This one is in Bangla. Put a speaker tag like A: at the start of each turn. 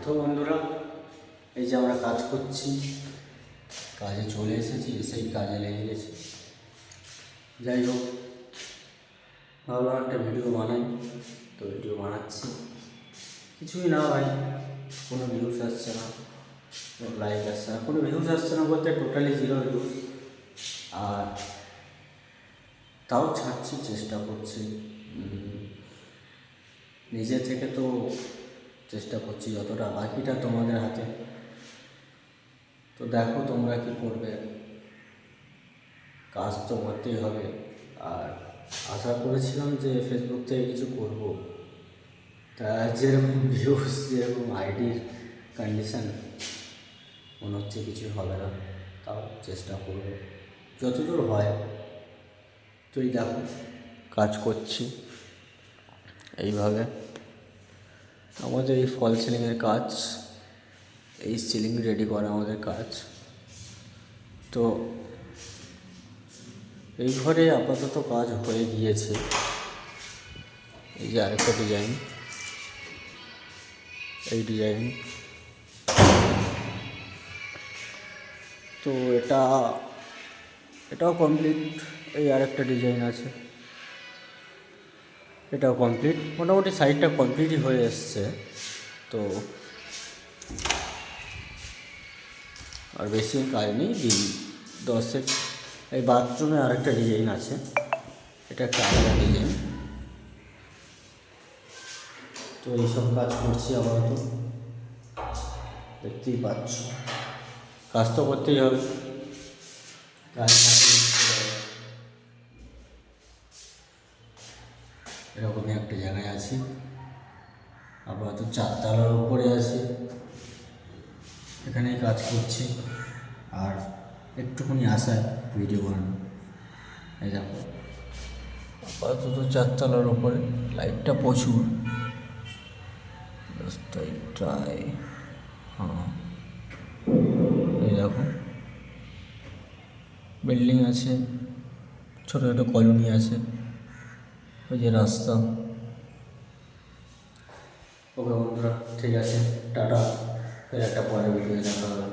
A: তো বন্ধুরা, এই যে আমরা কাজ করছি, কাজে চলে এসেছি, সেই কাজে লেগে গেছি। যাই হোক, ভাবলাম একটা ভিডিও বানাই, তো ভিডিও বানাচ্ছি। কিছুই না ভাই, কোনো ভিউজ আসছে না, কোনো লাইক আসছে না, কোনো ভিউজ আসছে না বলতে টোটালি 0 ভিউজ। আর তাও ছাড়ছি, চেষ্টা করছি, নিজে থেকে তো চেষ্টা করছি যতটা, বাকিটা তোমাদের হাতে। তো দেখো তোমরা কি করবে, কাজ তো করতেই হবে। আর আশা করেছিলাম যে ফেসবুক থেকে কিছু করব, তা যেরকম ভিউজ, যেরকম আইডির কন্ডিশান, মনে হচ্ছে কিছু হবে না। তাও চেষ্টা করব যতদূর হয়। তুই দেখো, কাজ করছি এইভাবে। আমাদের এই ফল সিলিংয়ের কাজ, এই সিলিং রেডি করা আমাদের কাজ। তো এই ঘরে আপাতত কাজ হয়ে গিয়েছে। এই যে আরেকটা ডিজাইন, এই ডিজাইন। তো এটাও কমপ্লিট। এই আরেকটা ডিজাইন আছে, এটাও কমপ্লিট। মোটামুটি সাইডটা কমপ্লিটই হয়ে এসছে। তো আর বেশি কাজ নেই, 10 এই বাথরুমে আরেকটা ডিজাইন আছে, এটা একটা আলাদা ডিজাইন। তো এইসব কাজ করছি আপাতত, দেখতেই পাচ্ছ। কাজ তো করতেই হবে, কাজ না করলে এরকমই একটা জায়গায় আছি। আপাতত 4 তলার উপরে আছি, এখানেই কাজ করছি। আর একটুখানি আশায় ভিডিও বানানো। এই দেখো, আপাতত 4 তলার উপরে, লাইটটা প্রচুর, রাস্তায়। হ্যাঁ, এই দেখো, বিল্ডিং আছে, ছোটো ছোটো কলোনি আছে, ওই যে রাস্তা। ওকে বন্ধুরা, ঠিক আছে, টাটা। ফের একটা পরে ভিডিও দেখা হবে।